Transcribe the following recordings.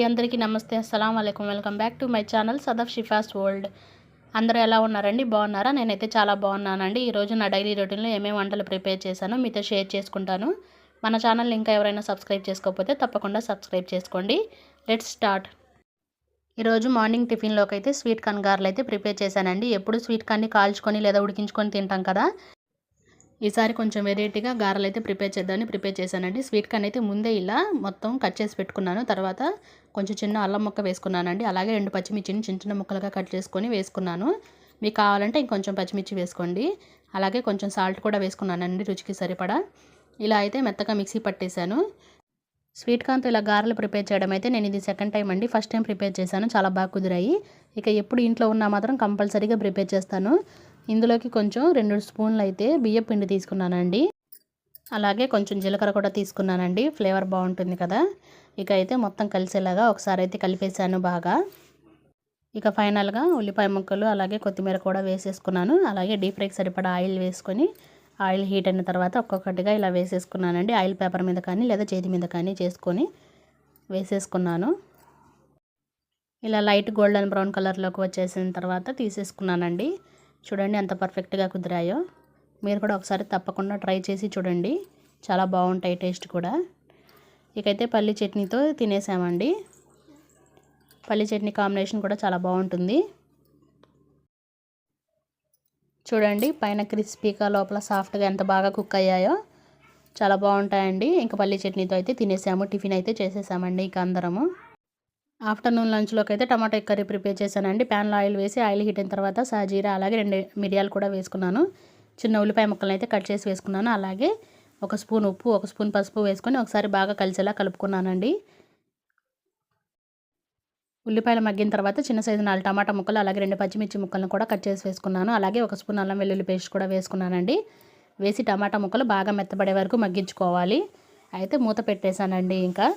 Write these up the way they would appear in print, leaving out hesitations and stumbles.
అందరికీ నమస్తే. అస్సలాం వాలేకుం. Welcome back to my channel Sadaf Shifas world. అందరూ ఎలా ఉన్నారండి? బాగున్నారా? నేనైతే చాలా బాగున్నానండి. ఈరోజు నా డైలీ రొటీన్లో ఏమేమి వంటలు ప్రిపేర్ చేశానో మీతో షేర్ చేసుకుంటాను. మన ఛానల్ ఇంకా ఎవరైనా సబ్స్క్రైబ్ చేసుకోకపోతే తప్పకుండా సబ్స్క్రైబ్ చేసుకోండి. Let's start. ఈరోజు మార్నింగ్ టిఫిన్లోకి అయితే స్వీట్ కార్న్ గారెలు అయితే ప్రిపేర్ చేశానండి. ఎప్పుడు స్వీట్ కార్న్ని కాల్చుకొని లేదా ఉడికించుకొని తింటాం కదా, ఈసారి కొంచెం వెరైటీగా గారెలు అయితే ప్రిపేర్ చేశానండి. స్వీట్ కార్న్ అయితే ముందే ఇలా మొత్తం కట్ చేసి పెట్టుకున్నాను. తర్వాత కొంచెం చిన్న అల్లం ముక్క వేసుకున్నానండి. అలాగే 2 పచ్చిమిర్చిని చిన్న చిన్న ముక్కలుగా కట్ చేసుకొని వేసుకున్నాను. మీకు కావాలంటే ఇంకొంచెం పచ్చిమిర్చి వేసుకోండి. అలాగే కొంచెం సాల్ట్ కూడా వేసుకున్నానండి రుచికి సరిపడా. ఇలా అయితే మెత్తగా మిక్సీ పట్టేశాను. స్వీట్ కార్న్తో ఇలా గారెలు ప్రిపేర్ చేయడం అయితే నేను ఇది సెకండ్ టైం అండి. ఫస్ట్ టైం ప్రిపేర్ చేశాను, చాలా బాగా కుదిరాయి. ఇక ఎప్పుడు ఇంట్లో ఉన్నా మాత్రం కంపల్సరీగా ప్రిపేర్ చేస్తాను. ఇందులోకి కొంచెం 2 స్పూన్లు అయితే బియ్యం పిండి తీసుకున్నానండి. అలాగే కొంచెం జీలకర్ర కూడా తీసుకున్నానండి, ఫ్లేవర్ బాగుంటుంది కదా. ఇక అయితే మొత్తం కలిసేలాగా ఒకసారి అయితే కలిపేసాను బాగా. ఇక ఫైనల్గా ఉల్లిపాయ ముక్కలు అలాగే కొత్తిమీర కూడా వేసేసుకున్నాను. అలాగే డీప్ ఫ్రైకి సరిపడా ఆయిల్ వేసుకొని ఆయిల్ హీట్ అయిన తర్వాత ఒక్కొక్కటిగా ఇలా వేసేసుకున్నానండి. ఆయిల్ పేపర్ మీద కానీ లేదా చేతి మీద కానీ చేసుకొని వేసేసుకున్నాను. ఇలా లైట్ గోల్డెన్ బ్రౌన్ కలర్లోకి వచ్చేసిన తర్వాత తీసేసుకున్నానండి. చూడండి ఎంత పర్ఫెక్ట్గా కుదిరాయో. మీరు కూడా ఒకసారి తప్పకుండా ట్రై చేసి చూడండి, చాలా బాగుంటాయి టేస్ట్ కూడా. ఇకైతే పల్లి చట్నీతో తినేసామండి. పల్లి చట్నీ కాంబినేషన్ కూడా చాలా బాగుంటుంది. చూడండి పైన క్రిస్పీగా లోపల సాఫ్ట్గా ఎంత బాగా కుక్ అయ్యాయో, చాలా బాగుంటాయండి. ఇంకా పల్లి చట్నీతో అయితే తినేసాము. టిఫిన్ అయితే చేసేసామండి ఇక అందరము. ఆఫ్టర్నూన్ లంచ్లోకి అయితే టమాటా కర్రీ ప్రిపేర్ చేశానండి. ప్యాన్లో ఆయిల్ వేసి ఆయిల్ హీట్ అయిన తర్వాత సాజీరా అలాగే 2 మిరియాలు కూడా వేసుకున్నాను. చిన్న ఉల్లిపాయ ముక్కలను అయితే కట్ చేసి వేసుకున్నాను. అలాగే 1 స్పూన్ ఉప్పు 1 స్పూన్ పసుపు వేసుకొని ఒకసారి బాగా కలిసేలా కలుపుకున్నానండి. ఉల్లిపాయలు మగ్గిన తర్వాత చిన్న సైజు 4 టమాటా ముక్కలు అలాగే 2 పచ్చిమిర్చి ముక్కలను కూడా కట్ చేసి వేసుకున్నాను. అలాగే 1 స్పూన్ అల్లం వెల్లుల్లి పేస్ట్ కూడా వేసుకున్నానండి. వేసి టమాటా ముక్కలు బాగా మెత్తబడే వరకు మగ్గించుకోవాలి. అయితే మూత పెట్టేశానండి. ఇంకా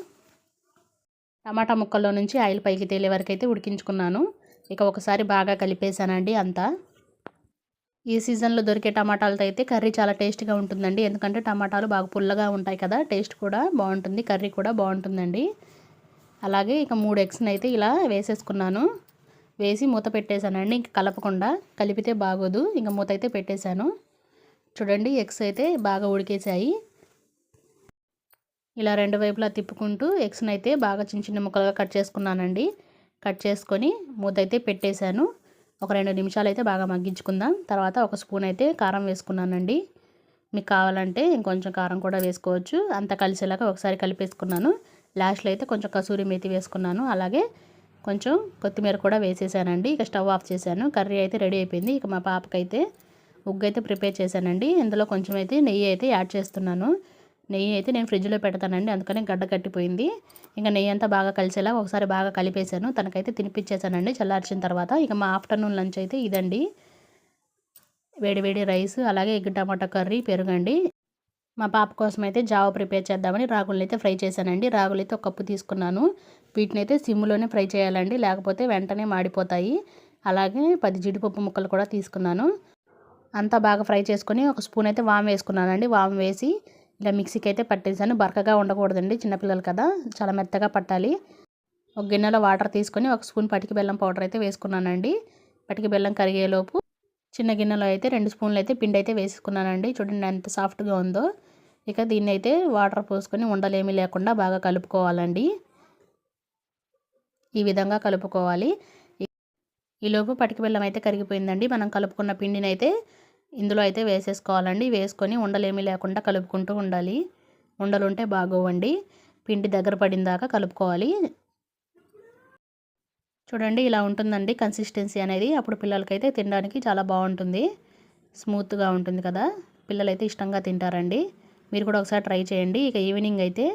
టమాటా ముక్కల్లో నుంచి ఆయిల్ పైకి తేలే వరకు అయితే ఉడికించుకున్నాను. ఇక ఒకసారి బాగా కలిపేశానండి అంతా. ఈ సీజన్లో దొరికే టమాటాలతో అయితే కర్రీ చాలా టేస్ట్గా ఉంటుందండి. ఎందుకంటే టమాటాలు బాగా పుల్లగా ఉంటాయి కదా, టేస్ట్ కూడా బాగుంటుంది, కర్రీ కూడా బాగుంటుందండి. అలాగే ఇక 3 ఎగ్స్ని అయితే ఇలా వేసేసుకున్నాను. వేసి మూత పెట్టేశానండి. ఇంక కలపకుండా, కలిపితే బాగోదు. ఇంక మూత అయితే పెట్టేశాను. చూడండి ఎగ్స్ అయితే బాగా ఉడికేసాయి. ఇలా 2 వైపులా తిప్పుకుంటూ ఎగ్స్ని అయితే బాగా చిన్న చిన్న ముక్కలుగా కట్ చేసుకున్నానండి. కట్ చేసుకొని మూత అయితే పెట్టేశాను. ఒక 2 నిమిషాలు అయితే బాగా మగ్గించుకుందాం. తర్వాత 1 స్పూన్ అయితే కారం వేసుకున్నానండి. మీకు కావాలంటే ఇంకొంచెం కారం కూడా వేసుకోవచ్చు. అంతా కలిసేలాగా ఒకసారి కలిపేసుకున్నాను. లాస్ట్లో అయితే కొంచెం కసూరి మేతి వేసుకున్నాను. అలాగే కొంచెం కొత్తిమీర కూడా వేసేసానండి. ఇక స్టవ్ ఆఫ్ చేశాను. కర్రీ అయితే రెడీ అయిపోయింది. ఇక మా పాపకైతే ఉగ్గు అయితే ప్రిపేర్ చేశానండి. ఇందులో కొంచెం అయితే నెయ్యి అయితే యాడ్ చేస్తున్నాను. నెయ్యి అయితే నేను ఫ్రిడ్జ్లో పెడతానండి, అందుకని గడ్డ కట్టిపోయింది. ఇంకా నెయ్యి అంతా బాగా కలిసేలా ఒకసారి బాగా కలిపేశాను. తనకైతే తినిపించేశానండి చల్లార్చిన తర్వాత. ఇక మా ఆఫ్టర్నూన్ లంచ్ అయితే ఇదండి. వేడి వేడి రైస్ అలాగే ఎగ్ టమాటా కర్రీ, పెరుగండి. మా పాప కోసం అయితే జావ ప్రిపేర్ చేద్దామని రాగులను అయితే ఫ్రై చేశానండి. రాగులు అయితే 1 కప్పు తీసుకున్నాను. వీటిని అయితే సిమ్లోనే ఫ్రై చేయాలండి, లేకపోతే వెంటనే మాడిపోతాయి. అలాగే 10 జీడిపప్పు ముక్కలు కూడా తీసుకున్నాను. అంతా బాగా ఫ్రై చేసుకొని 1 స్పూన్ అయితే వాము వేసుకున్నానండి. వాము వేసి ఇలా మిక్సీకి అయితే పట్టేసాను. బరకగా ఉండకూడదండి, చిన్నపిల్లలు కదా, చాలా మెత్తగా పట్టాలి. ఒక గిన్నెలో వాటర్ తీసుకొని 1 స్పూన్ పటికి బెల్లం పౌడర్ అయితే వేసుకున్నానండి. పటికి బెల్లం కరిగేలోపు చిన్న గిన్నెలో అయితే 2 స్పూన్లు అయితే పిండి అయితే వేసుకున్నానండి. చూడండి ఎంత సాఫ్ట్గా ఉందో. ఇక దీన్ని అయితే వాటర్ పోసుకొని ఉండలేమీ లేకుండా బాగా కలుపుకోవాలండి. ఈ విధంగా కలుపుకోవాలి. ఈలోపు పటికి బెల్లం అయితే కరిగిపోయిందండి. మనం కలుపుకున్న పిండిని అయితే ఇందులో అయితే వేసేసుకోవాలండి. వేసుకొని ఉండలేమీ లేకుండా కలుపుకుంటూ ఉండాలి. ఉండలుంటే బాగోవండి. పిండి దగ్గర పడిన దాకా కలుపుకోవాలి. చూడండి ఇలా ఉంటుందండి కన్సిస్టెన్సీ అనేది. అప్పుడు పిల్లలకైతే తినడానికి చాలా బాగుంటుంది, స్మూత్గా ఉంటుంది కదా, పిల్లలైతే ఇష్టంగా తింటారండి. మీరు కూడా ఒకసారి ట్రై చేయండి. ఇక ఈవినింగ్ అయితే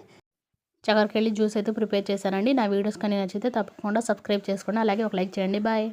చక్కెరకెళ్ళి జ్యూస్ అయితే ప్రిపేర్ చేశానండి. నా వీడియోస్ కానీ నచ్చితే తప్పకుండా సబ్స్క్రైబ్ చేసుకోండి. అలాగే ఒక లైక్ చేయండి. బాయ్.